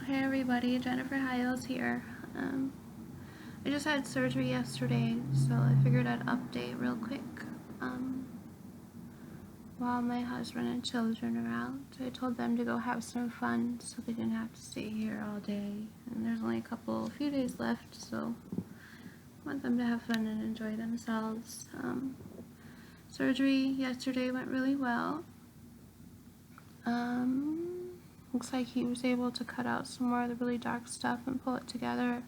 Hey everybody, Jennifer Hiles here. I just had surgery yesterday, so I figured I'd update real quick while my husband and children are out. I told them to go have some fun so they didn't have to stay here all day. And there's only a few days left, so I want them to have fun and enjoy themselves. Surgery yesterday went really well. Looks like he was able to cut out some more of the really dark stuff and pull it together.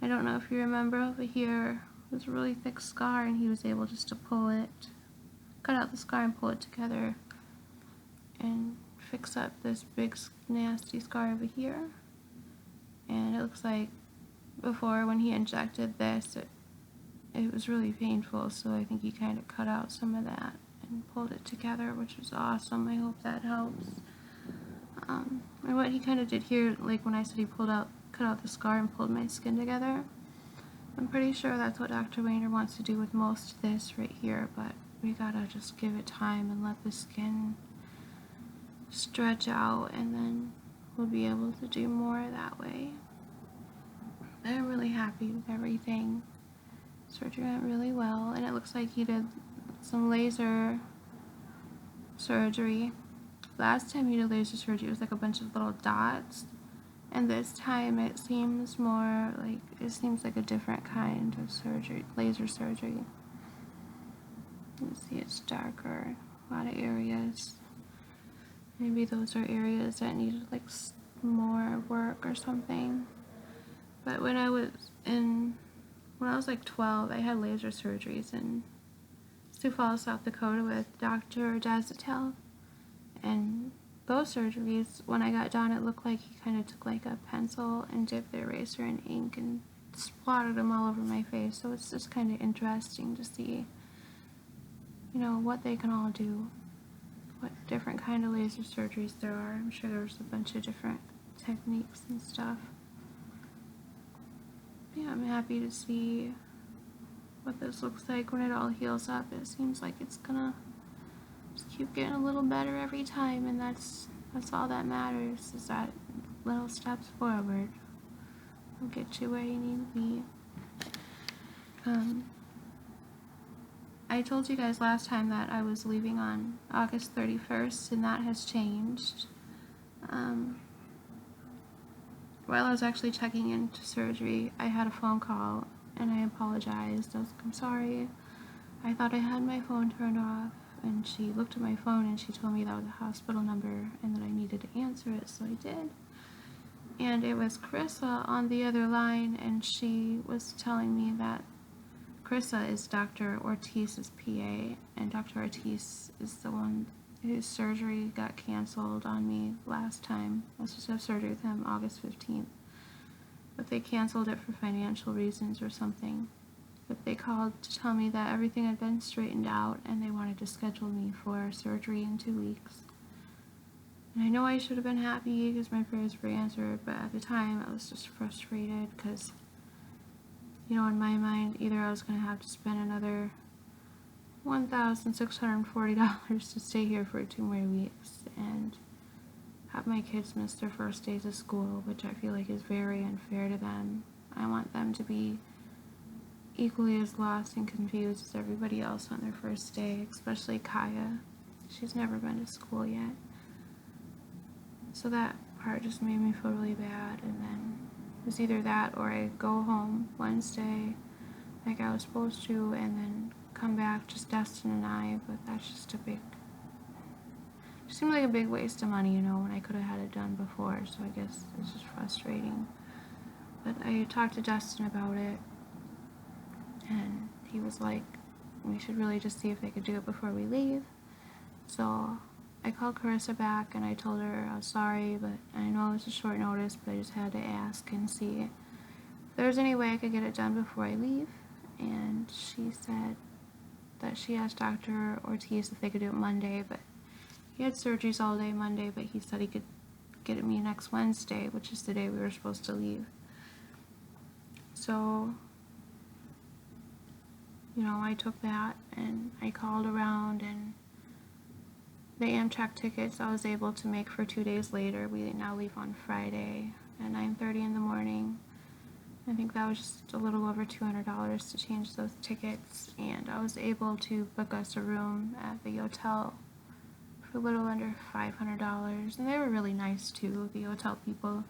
I don't know if you remember, over here was a really thick scar, and he was able just to cut out the scar and pull it together and fix up this big nasty scar over here. And it looks like before, when he injected this, it was really painful, so I think he kind of cut out some of that and pulled it together, which was awesome. I hope that helps. And what he kind of did here, like when I said he cut out the scar and pulled my skin together, I'm pretty sure that's what Dr. Wayner wants to do with most of this right here, but we gotta just give it time and let the skin stretch out, and then we'll be able to do more that way. I'm really happy with everything. Surgery went really well, and it looks like he did some laser surgery. Last time he did laser surgery, it was like a bunch of little dots, and this time it seems like a different kind of surgery, laser surgery. You can see it's darker, a lot of areas. Maybe those are areas that needed like more work or something. But when I was like 12, I had laser surgeries in Sioux Falls, South Dakota with Dr. Dazatel. And those surgeries, when I got done, it looked like he kind of took like a pencil and dipped the eraser in ink and splattered them all over my face. So it's just kind of interesting to see, what they can all do, what different kind of laser surgeries there are. I'm sure there's a bunch of different techniques and stuff. Yeah, I'm happy to see what this looks like when it all heals up. It seems like it's gonna just keep getting a little better every time, and that's all that matters, is that little steps forward will get you where you need to be. I told you guys last time that I was leaving on August 31st, and that has changed. While I was actually checking into surgery, I had a phone call, and I apologized. I was like, I'm sorry, I thought I had my phone turned off. And she looked at my phone and she told me that was a hospital number and that I needed to answer it, so I did. And it was Carissa on the other line, and she was telling me that Carissa is Dr. Ortiz's PA, and Dr. Ortiz is the one whose surgery got canceled on me last time. I was supposed to have surgery with him August 15th, but they canceled it for financial reasons or something. But they called to tell me that everything had been straightened out and they wanted to schedule me for surgery in 2 weeks. And I know I should have been happy because my prayers were answered, but at the time I was just frustrated because, in my mind, either I was going to have to spend another $1,640 to stay here for 2 more weeks and have my kids miss their first days of school, which I feel like is very unfair to them. I want them to be equally as lost and confused as everybody else on their first day, especially Kaya. She's never been to school yet. So that part just made me feel really bad, and then it was either that or I go home Wednesday like I was supposed to and then come back, just Destin and I, but that's just it seemed like a big waste of money, when I could have had it done before, so I guess it's just frustrating. But I talked to Destin about it, and he was like, we should really just see if they could do it before we leave. So I called Carissa back and I told her I was sorry, but I know it's a short notice, but I just had to ask and see if there's any way I could get it done before I leave. And she said that she asked Dr. Ortiz if they could do it Monday, but he had surgeries all day Monday, but he said he could get me next Wednesday, which is the day we were supposed to leave. So I took that and I called around, and the Amtrak tickets I was able to make for 2 days later. We now leave on Friday, at 9:30 in the morning. I think that was just a little over $200 to change those tickets, and I was able to book us a room at the hotel for a little under $500, and they were really nice too, the hotel people,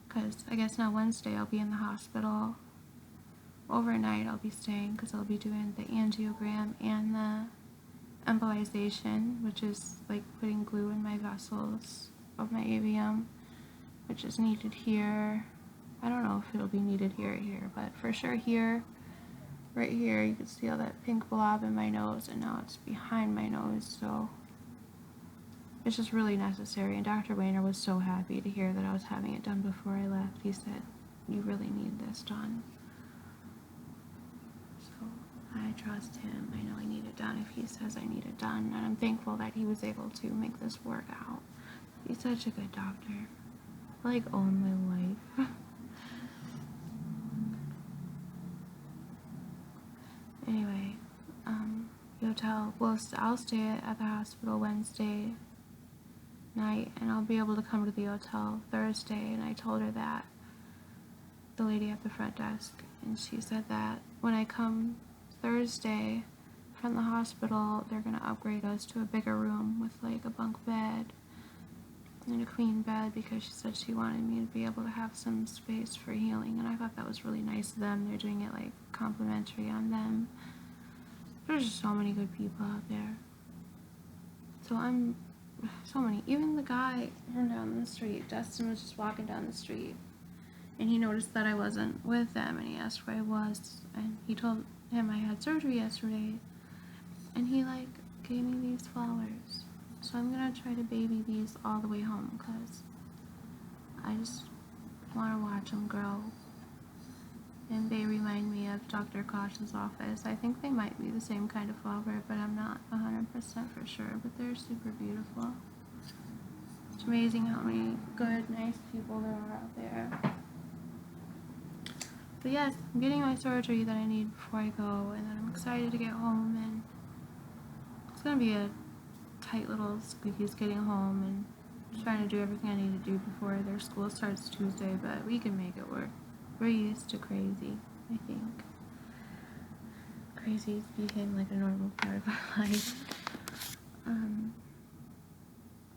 because I guess now Wednesday I'll be in the hospital. Overnight I'll be staying because I'll be doing the angiogram and the embolization, which is like putting glue in my vessels of my AVM, which is needed here. I don't know if it'll be needed here, but for sure here, right here, you can see all that pink blob in my nose, and now it's behind my nose, so it's just really necessary. And Dr. Wayner was so happy to hear that I was having it done before I left. He said, "You really need this done." So I trust him. I know I need it done if he says I need it done, and I'm thankful that he was able to make this work out. He's such a good doctor. I like own my life. Anyway, hotel. Well, I'll stay at the hospital Wednesday night, and I'll be able to come to the hotel Thursday. And I told her that, the lady at the front desk, and she said that when I come Thursday from the hospital, they're gonna upgrade us to a bigger room with like a bunk bed and a queen bed, because she said she wanted me to be able to have some space for healing, and I thought that was really nice of them. They're doing it like complimentary on them. There's just so many good people out there. So many. Even the guy from down the street, Dustin was just walking down the street, and he noticed that I wasn't with them, and he asked where I was, and he told him I had surgery yesterday, and he like gave me these flowers. So I'm gonna try to baby these all the way home, because I just want to watch them grow. And they remind me of Dr. Koch's office. I think they might be the same kind of flower, but I'm not 100% for sure. But they're super beautiful. It's amazing how many good, nice people there are out there. But yes, I'm getting my surgery that I need before I go, and then I'm excited to get home, and it's gonna be a tight little squeakies getting home and trying to do everything I need to do before their school starts Tuesday, but we can make it work. We're used to crazy, I think. Crazy became like a normal part of our life.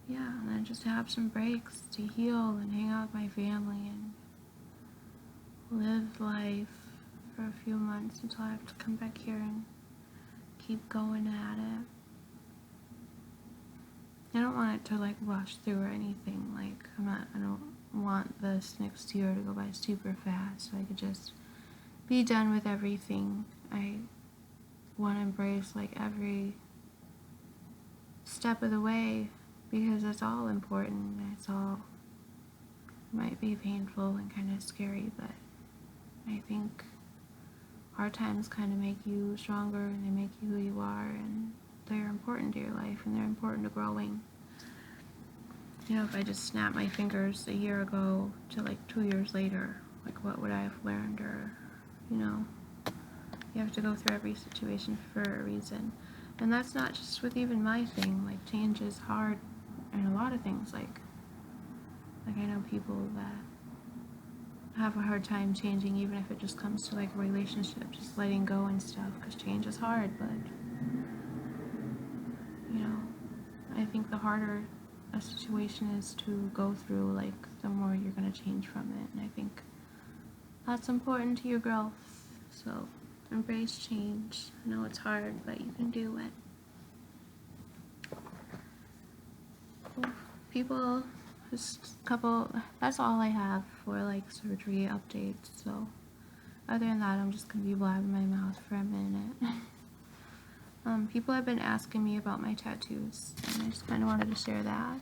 Yeah, and then just have some breaks to heal and hang out with my family and live life for a few months until I have to come back here and keep going at it. I don't want it to like rush through or anything. Like I don't want this next year to go by super fast, so I could just be done with everything. I want to embrace like every step of the way, because it's all important. It's all might be painful and kind of scary, but I think hard times kind of make you stronger, and they make you who you are, and they're important to your life, and they're important to growing. You know, if I just snapped my fingers a year ago to like 2 years later, like what would I have learned? Or, you know, you have to go through every situation for a reason. And that's not just with even my thing. Like, change is hard in a lot of things. Like I know people that have a hard time changing, even if it just comes to like a relationship, just letting go and stuff, because change is hard. But, you know, I think the harder a situation is to go through, like, the more you're going to change from it. And I think that's important to your growth. So embrace change. I know it's hard, but you can do it. People, just a couple, that's all I have for like surgery updates. So other than that, I'm just going to be blabbing my mouth for a minute. People have been asking me about my tattoos, and I just kind of wanted to share that.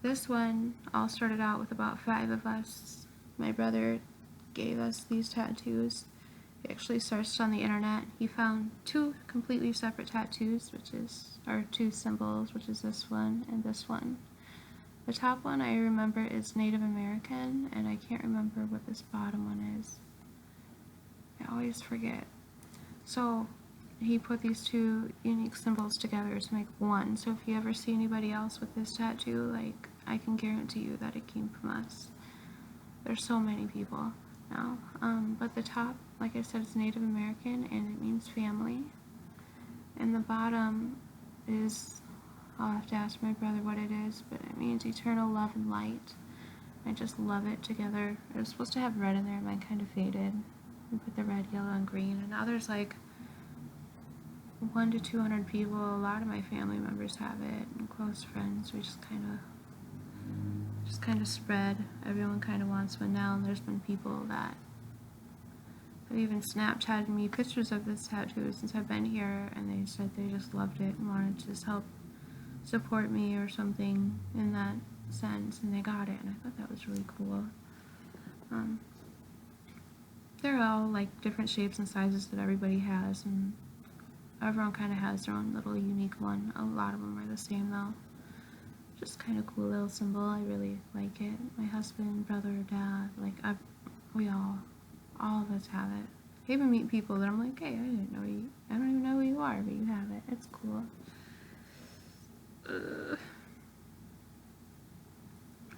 This one all started out with about 5 of us. My brother gave us these tattoos. He actually searched on the internet. He found 2 completely separate tattoos, or 2 symbols, which is this one and this one. The top one I remember is Native American, and I can't remember what this bottom one is. I always forget. So he put these 2 unique symbols together to make one. So if you ever see anybody else with this tattoo, like, I can guarantee you that it came from us. There's so many people now. But the top, like I said, is Native American, and it means family. And the bottom is, I'll have to ask my brother what it is, but it means eternal love and light. I just love it together. It was supposed to have red in there, mine kind of faded. We put the red, yellow, and green, and now there's like 100 to 200 people. A lot of my family members have it, and close friends. We just kind of spread. Everyone kind of wants one now, and there's been people that have even Snapchatted me pictures of this tattoo since I've been here, and they said they just loved it and wanted to just help support me or something in that sense, and they got it, and I thought that was really cool. They're all like different shapes and sizes that everybody has, and everyone kind of has their own little unique one. A lot of them are the same though. Just kind of cool little symbol. I really like it. My husband, brother, dad, like we all of us have it. I even meet people that I'm like, hey, I don't even know who you are, but you have it. It's cool.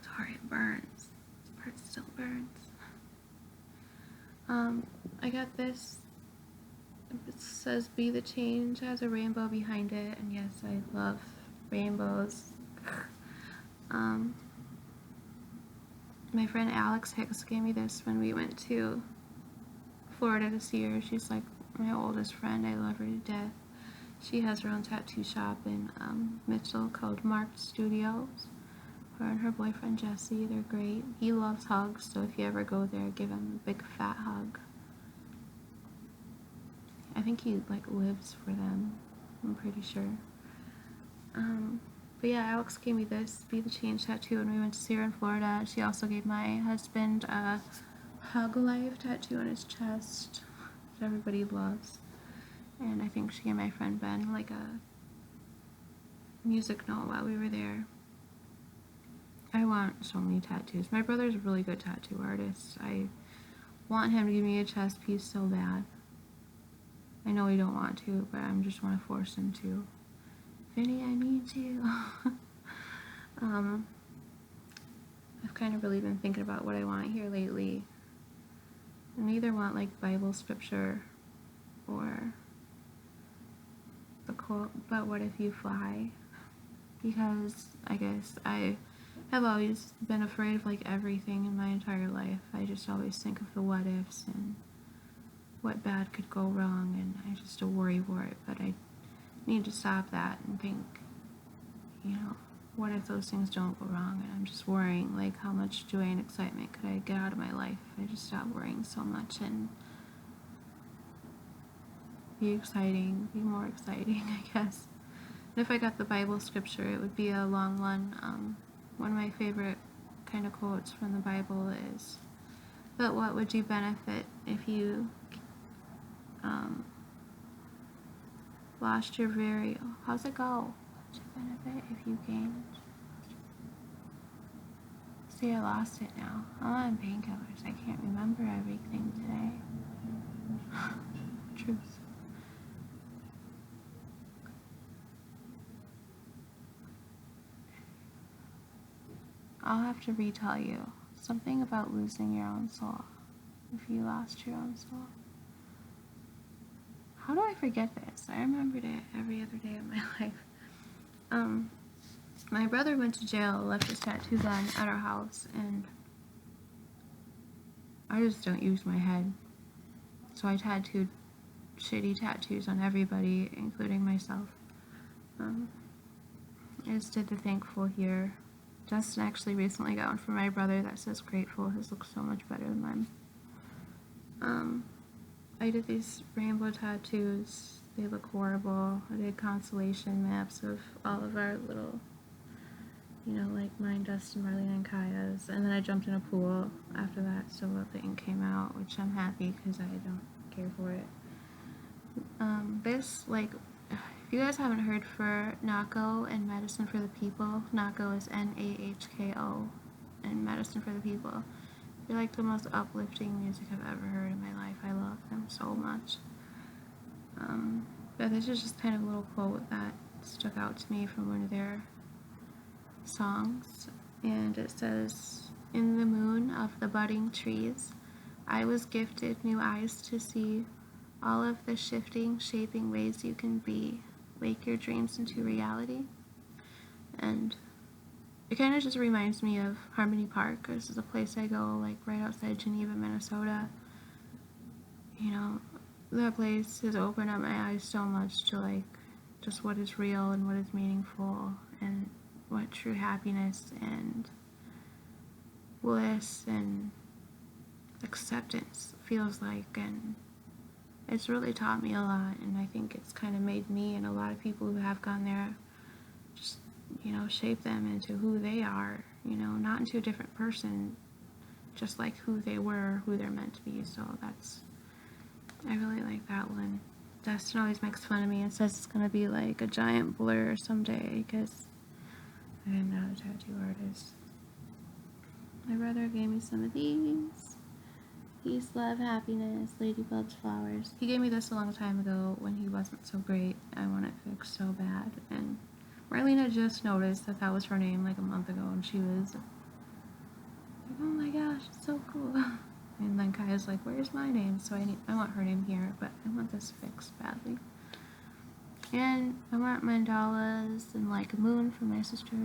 Sorry, it burns. This part still burns. I got this. It says "Be the Change." It has a rainbow behind it, and yes, I love rainbows. My friend Alex Hicks gave me this when we went to Florida to see her. She's like my oldest friend. I love her to death. She has her own tattoo shop in Mitchell called Marked Studios. Her and her boyfriend Jesse, they're great. He loves hugs, so if you ever go there, give him a big fat hug. I think he like lives for them, I'm pretty sure. But yeah, Alex gave me this Be the Change tattoo when we went to see her in Florida. She also gave my husband a Hug Life tattoo on his chest that everybody loves. And I think she gave my friend Ben like a music note while we were there. I want so many tattoos. My brother's a really good tattoo artist. I want him to give me a chest piece so bad. I know he don't want to, but I just want to force him to. Vinny, I need you. I've kind of really been thinking about what I want here lately. I either want like Bible scripture or the quote, "But what if you fly?" Because I guess I have always been afraid of like everything in my entire life. I just always think of the what ifs and what bad could go wrong, and I just worry for it. But I need to stop that and think, what if those things don't go wrong? And I'm just worrying, like, how much joy and excitement could I get out of my life if I just stop worrying so much and be more exciting, I guess. And if I got the Bible scripture, it would be a long one. One of my favorite kind of quotes from the Bible is, "But what would you benefit if you lost your very..." How's it go? What would you benefit if you gained... See, I lost it now. I'm on painkillers. I can't remember everything today. Truth. I'll have to retell you something about losing your own soul. If you lost your own soul. How do I forget this? I remembered it every other day of my life. My brother went to jail, left his tattoo gun at our house, and I just don't use my head. So I tattooed shitty tattoos on everybody, including myself. I just did the thankful here. Justin actually recently got one for my brother that says grateful. His looks so much better than mine. I did these rainbow tattoos. They look horrible. I did constellation maps of all of our little, like mine, Dustin, Marlene, and Kaya's. And then I jumped in a pool after that, so the ink came out, which I'm happy because I don't care for it. This, if you guys haven't heard for NACO and Medicine for the People, NACO is NAHKO, and Medicine for the People. They're like the most uplifting music I've ever heard in my life. I love them so much. But this is just kind of a little quote that stuck out to me from one of their songs. and it says, "In the moon of the budding trees, I was gifted new eyes to see all of the shifting, shaping ways you can be. Wake your dreams into reality." And it kind of just reminds me of Harmony Park. This is a place I go, like, right outside Geneva, Minnesota. You know, that place has opened up my eyes so much to, like, just what is real and what is meaningful and what true happiness and bliss and acceptance feels like. And it's really taught me a lot, and I think it's kind of made me and a lot of people who have gone there just, shape them into who they are, not into a different person, just like who they were, who they're meant to be. So I really like that one. Dustin always makes fun of me and says it's going to be like a giant blur someday because I'm not a tattoo artist. My brother gave me some of these. Peace, love, happiness, ladybugs, flowers. He gave me this a long time ago when he wasn't so great. I want it fixed so bad. And Marlena just noticed that was her name like a month ago, and she was like, "Oh my gosh, it's so cool." And then Kaya's like, "Where's my name?" So I want her name here, but I want this fixed badly. And I want mandalas and like a moon for my sister.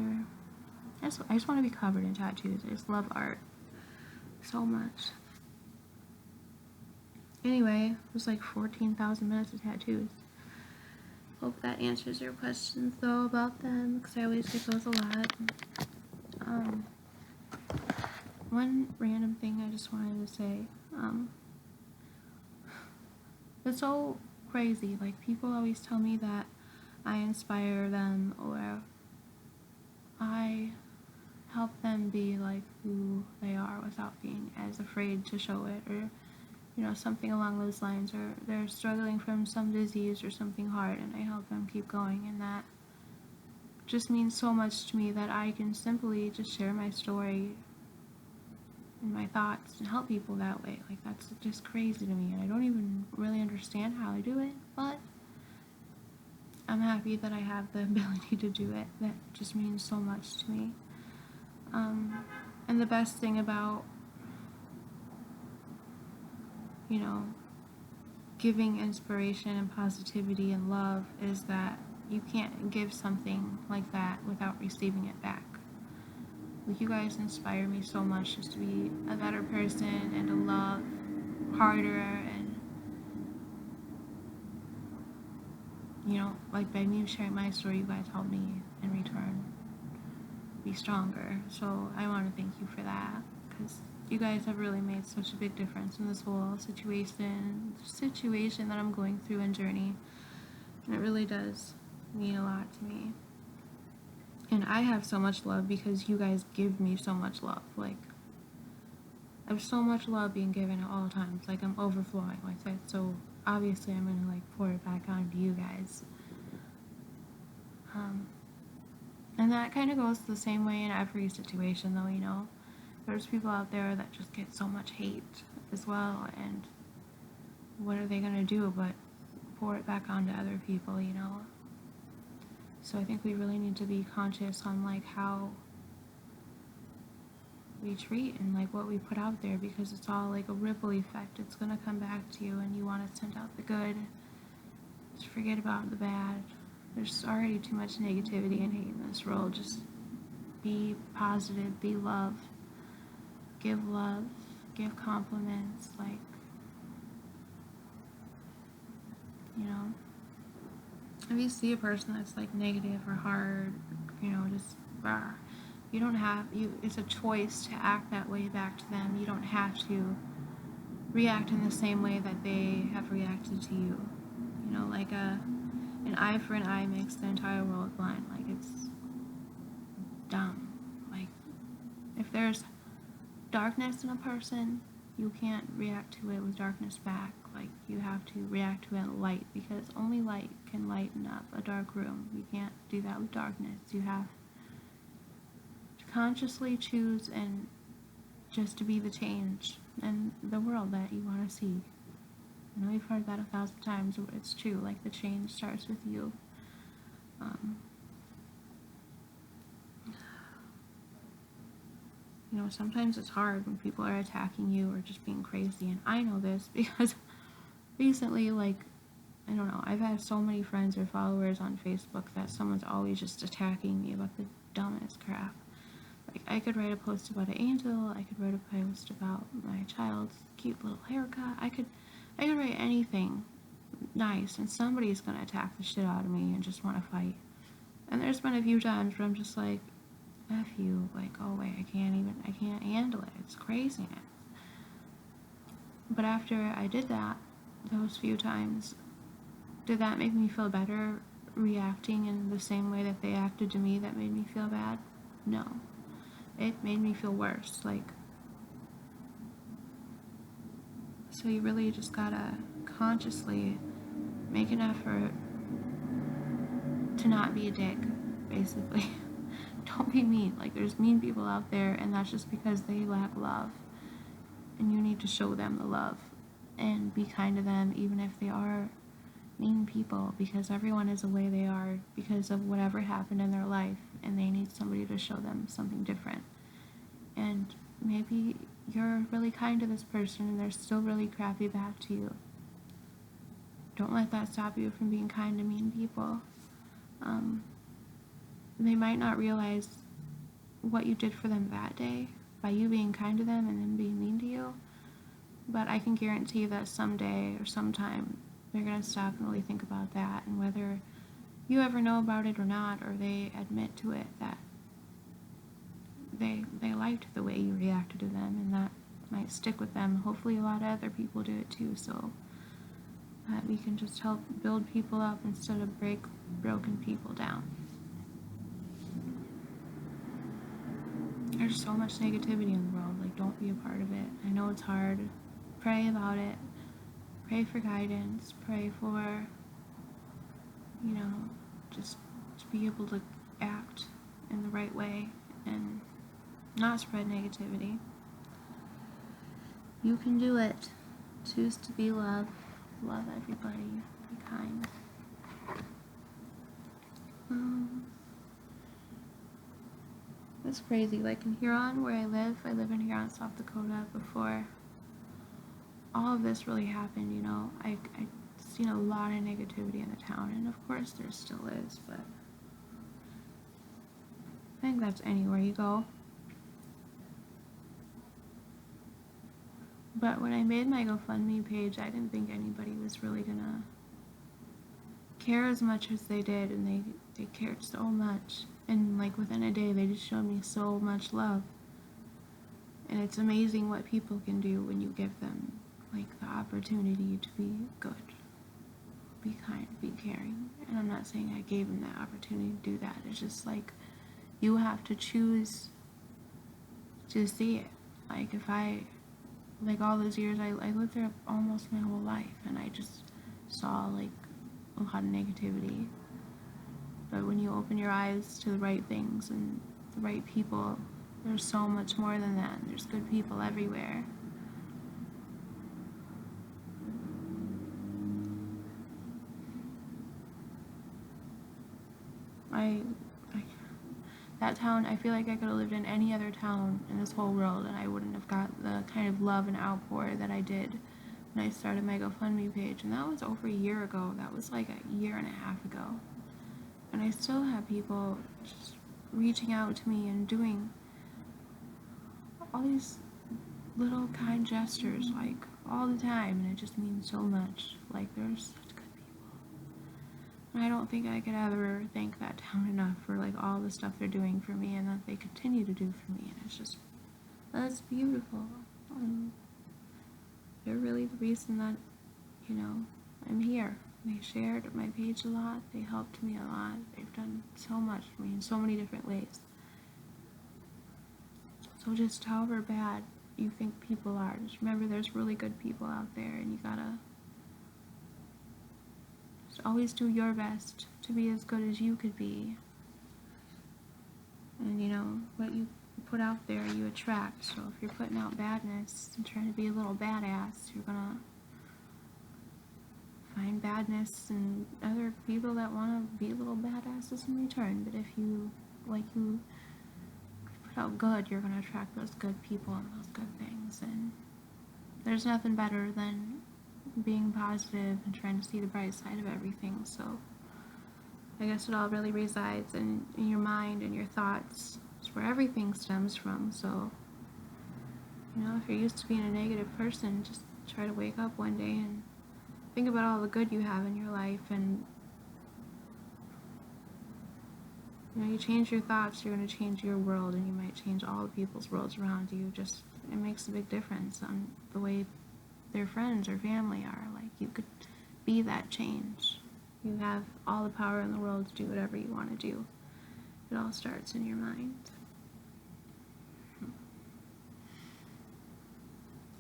I just want to be covered in tattoos. I just love art so much. Anyway, it was like 14,000 minutes of tattoos. Hope that answers your questions though about them, because I always get those a lot. One random thing I just wanted to say. It's so crazy. Like, people always tell me that I inspire them or I help them be like who they are without being as afraid to show it, or something along those lines, or they're struggling from some disease or something hard and I help them keep going. And that just means so much to me, that I can simply just share my story and my thoughts and help people that way. Like, that's just crazy to me, and I don't even really understand how I do it, but I'm happy that I have the ability to do it. That just means so much to me. And the best thing about giving inspiration and positivity and love is that you can't give something like that without receiving it back. Like, you guys inspire me so much just to be a better person and to love harder, and like, by me sharing my story, you guys help me in return be stronger. So I want to thank you for that, because you guys have really made such a big difference in this whole situation that I'm going through and journey, and it really does mean a lot to me. And I have so much love because you guys give me so much love. Like, I have so much love being given at all times. Like, I'm overflowing like that. So obviously I'm gonna like pour it back onto you guys. And that kind of goes the same way in every situation, though. There's people out there that just get so much hate as well, and what are they gonna do but pour it back onto other people, So I think we really need to be conscious on like how we treat and like what we put out there, because it's all like a ripple effect. It's gonna come back to you, and you want to send out the good. Just forget about the bad. There's already too much negativity and hate in this world. Just be positive, be love, give compliments, like, if you see a person that's like negative or hard, just you don't have, it's a choice to act that way back to them. You don't have to react in the same way that they have reacted to you. Like an eye for an eye makes the entire world blind. Like, it's dumb. Like, if there's darkness in a person, you can't react to it with darkness back. Like, you have to react to it with light, because only light can lighten up a dark room. You can't do that with darkness. You have to consciously choose and just to be the change in the world that you want to see. I know you've heard that 1,000 times, but it's true. Like, the change starts with you. You know, sometimes it's hard when people are attacking you or just being crazy. And I know this because recently, like, I don't know, I've had so many friends or followers on Facebook that someone's always just attacking me about the dumbest crap. Like, I could write a post about an angel, I could write a post about my child's cute little haircut, I could write anything nice, and somebody's gonna attack the shit out of me and just want to fight. And there's been a few times where I'm just like, F you, like, go away, I can't handle it, it's craziness. But after I did that, those few times, did that make me feel better reacting in the same way that they acted to me that made me feel bad? No. It made me feel worse, like, so you really just gotta consciously make an effort to not be a dick, basically. Don't be mean. Like, there's mean people out there, and that's just because they lack love. And you need to show them the love and be kind to them, even if they are mean people, because everyone is the way they are because of whatever happened in their life, and they need somebody to show them something different. And maybe you're really kind to this person and they're still really crappy back to you. Don't let that stop you from being kind to mean people. They might not realize what you did for them that day by you being kind to them and them being mean to you, but I can guarantee that someday or sometime they're going to stop and really think about that, and whether you ever know about it or not, or they admit to it, that they liked the way you reacted to them, and that might stick with them. Hopefully a lot of other people do it too, so that we can just help build people up instead of break broken people down. There's so much negativity in the world, like, don't be a part of it. I know it's hard. Pray about it. Pray for guidance. Pray for, you know, just to be able to act in the right way and not spread negativity. You can do it. Choose to be love. Love everybody. Be kind. It's crazy. Like, in Huron, where I live in Huron, South Dakota, before all of this really happened, you know, I've seen a lot of negativity in the town, and of course there still is, but I think that's anywhere you go. But when I made my GoFundMe page, I didn't think anybody was really gonna care as much as they did, and they cared so much. And, like, within a day, they just showed me so much love. And it's amazing what people can do when you give them, like, the opportunity to be good, be kind, be caring. And I'm not saying I gave them that opportunity to do that. It's just, like, you have to choose to see it. Like, if I, like, all those years, I lived there almost my whole life, and I just saw, like, a lot of negativity. But when you open your eyes to the right things and the right people, there's so much more than that. There's good people everywhere. That town, I feel like I could have lived in any other town in this whole world, and I wouldn't have got the kind of love and outpour that I did when I started my GoFundMe page. And that was over a year ago. That was like a year and a half ago. And I still have people just reaching out to me and doing all these little kind gestures, like, all the time, and it just means so much. Like, there's such good people. And I don't think I could ever thank that town enough for, like, all the stuff they're doing for me and that they continue to do for me. And it's just, that's beautiful. They're really the reason that, you know, I'm here. They shared my page a lot. They helped me a lot. They've done so much for me in so many different ways. So just however bad you think people are, just remember there's really good people out there, and you gotta just always do your best to be as good as you could be. And, you know, what you put out there, you attract. So if you're putting out badness and trying to be a little badass, you're gonna find badness and other people that want to be little badasses in return. But if you, like, you put out good, you're going to attract those good people and those good things. And there's nothing better than being positive and trying to see the bright side of everything. So I guess it all really resides in your mind and your thoughts. It's where everything stems from. So, you know, if you're used to being a negative person, just try to wake up one day and think about all the good you have in your life. And you know, you change your thoughts, you're going to change your world, and you might change all the people's worlds around you. Just, it makes a big difference on the way their friends or family are. Like, you could be that change. You have all the power in the world to do whatever you want to do. It all starts in your mind.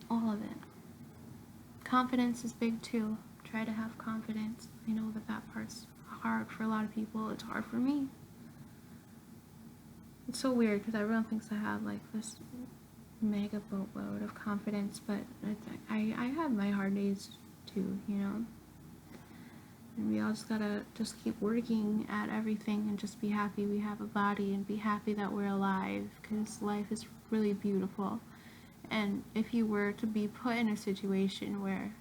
All of it. Confidence is big too. Try to have confidence. I know that part's hard for a lot of people. It's hard for me. It's so weird because everyone thinks I have like this mega boatload of confidence, but I have my hard days too, you know. And we all just gotta keep working at everything and just be happy we have a body and be happy that we're alive, because life is really beautiful. And if you were to be put in a situation where,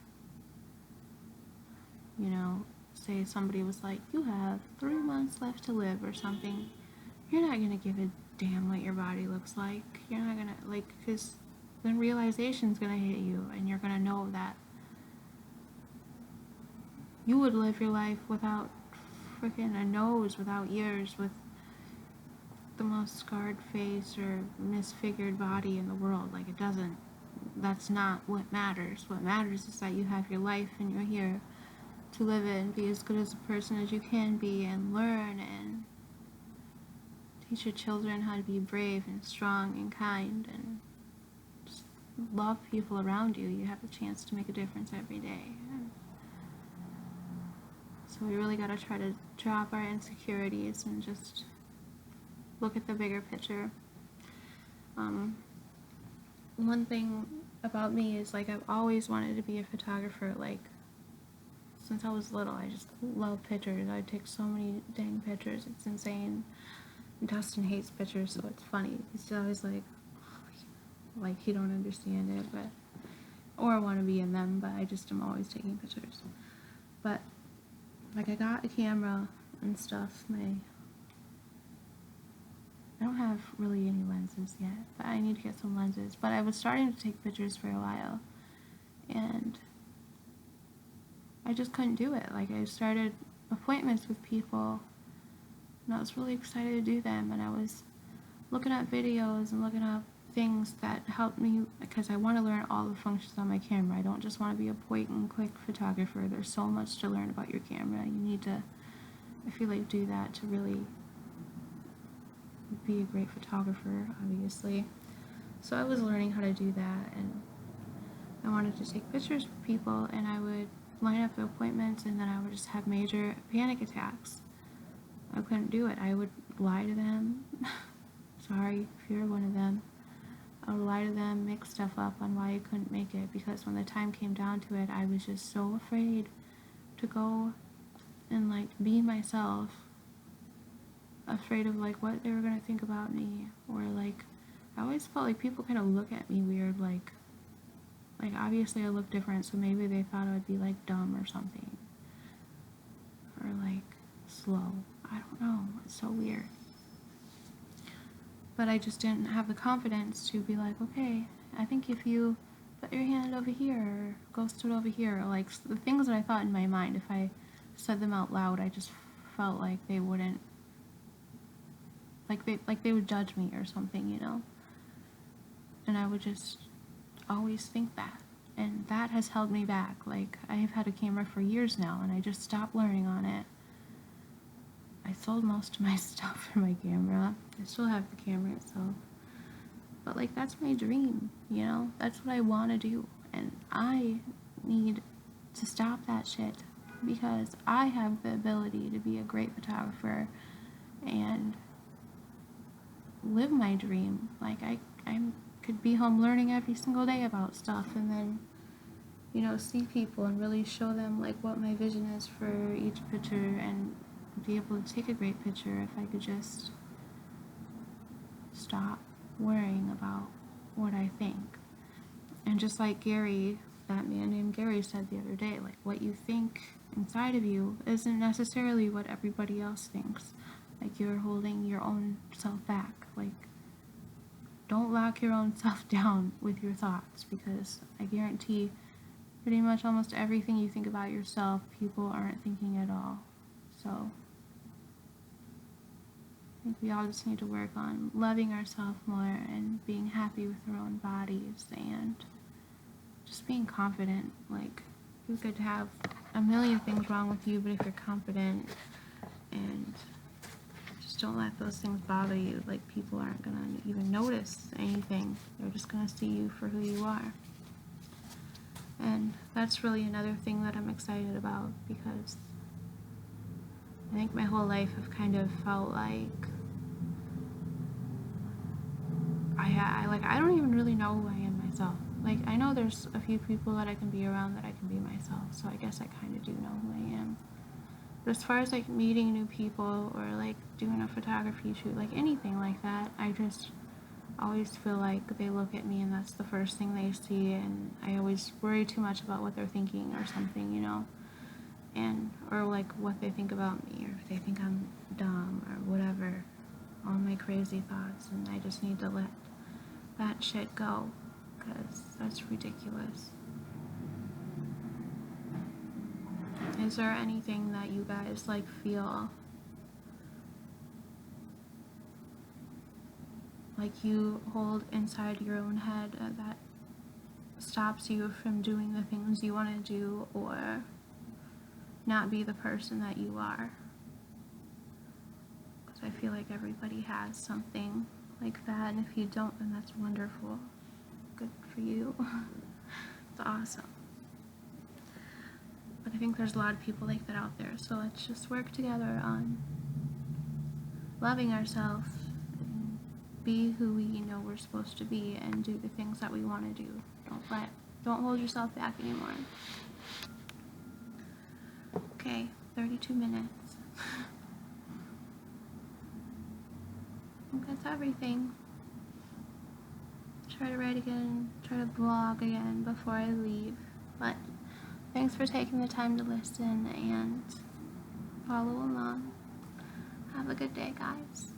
you know, say somebody was like, you have 3 months left to live or something, you're not gonna give a damn what your body looks like. You're not gonna, like, because then realization's gonna hit you, and you're gonna know that you would live your life without freaking a nose, without ears, with the most scarred face or misfigured body in the world. Like, that's not what matters. What matters is that you have your life and you're here to live it and be as good as a person as you can be, and learn and teach your children how to be brave and strong and kind, and just love people around you. You have the chance to make a difference every day. So we really gotta try to drop our insecurities and just look at the bigger picture. One thing about me is, like, I've always wanted to be a photographer. Like, since I was little, I just love pictures. I take so many dang pictures. It's insane. Dustin hates pictures, so it's funny. He's always like he don't understand it, but, or want to be in them, but I just am always taking pictures. But, like, I got a camera and stuff. I don't have really any lenses yet, but I need to get some lenses. But I was starting to take pictures for a while, and I just couldn't do it. Like, I started appointments with people, and I was really excited to do them, and I was looking up videos and looking up things that helped me, because I want to learn all the functions on my camera. I don't just want to be a point and click photographer. There's so much to learn about your camera. You need to, I feel like, do that to really be a great photographer, obviously. So I was learning how to do that, and I wanted to take pictures for people, and I would line up the appointments, and then I would just have major panic attacks. I couldn't do it. I would lie to them. Sorry if you're one of them. I would lie to them, make stuff up on why I couldn't make it, because when the time came down to it, I was just so afraid to go and, like, be myself. Afraid of, like, what they were gonna think about me, or, like, I always felt like people kind of look at me weird, like obviously I look different, so maybe they thought I would be, like, dumb or something, or, like, slow. I don't know, it's so weird. But I just didn't have the confidence to be like, okay, I think if you put your hand over here, or go stood over here, or, like, the things that I thought in my mind, if I said them out loud, I just felt like they wouldn't, like they would judge me or something, you know? And I would just always think that. And that has held me back. Like, I have had a camera for years now, and I just stopped learning on it. I sold most of my stuff for my camera. I still have the camera itself. But, like, that's my dream, you know? That's what I want to do. And I need to stop that shit, because I have the ability to be a great photographer and live my dream. Like, I could be home learning every single day about stuff, and then, you know, see people and really show them, like, what my vision is for each picture, and be able to take a great picture if I could just stop worrying about what I think. And just like Gary, that man named Gary said the other day, like, what you think inside of you isn't necessarily what everybody else thinks. Like, you're holding your own self back. Like, don't lock your own self down with your thoughts, because I guarantee pretty much almost everything you think about yourself, people aren't thinking at all. So I think we all just need to work on loving ourselves more and being happy with our own bodies and just being confident. Like, you could have a million things wrong with you, but if you're confident and just don't let those things bother you, like, people aren't gonna even notice anything. They're just gonna see you for who you are. And that's really another thing that I'm excited about, because I think my whole life I've kind of felt like I don't even really know who I am myself. Like, I know there's a few people that I can be around that I can be myself, so I guess I kind of do know who I am. But as far as like meeting new people or like doing a photography shoot, like anything like that, I just always feel like they look at me and that's the first thing they see, and I always worry too much about what they're thinking or something, you know, and or like what they think about me, or if they think I'm dumb or whatever, all my crazy thoughts, and I just need to let that shit go, because that's ridiculous. Is there anything that you guys like feel like you hold inside your own head that stops you from doing the things you want to do or not be the person that you are? Because I feel like everybody has something like that, and if you don't, then that's wonderful. Good for you. It's awesome. But I think there's a lot of people like that out there, so let's just work together on loving ourselves, be who we know we're supposed to be, and do the things that we want to do. Don't hold yourself back anymore. Okay, 32 minutes. I think that's everything. Try to write again, try to vlog again before I leave. But thanks for taking the time to listen and follow along. Have a good day, guys.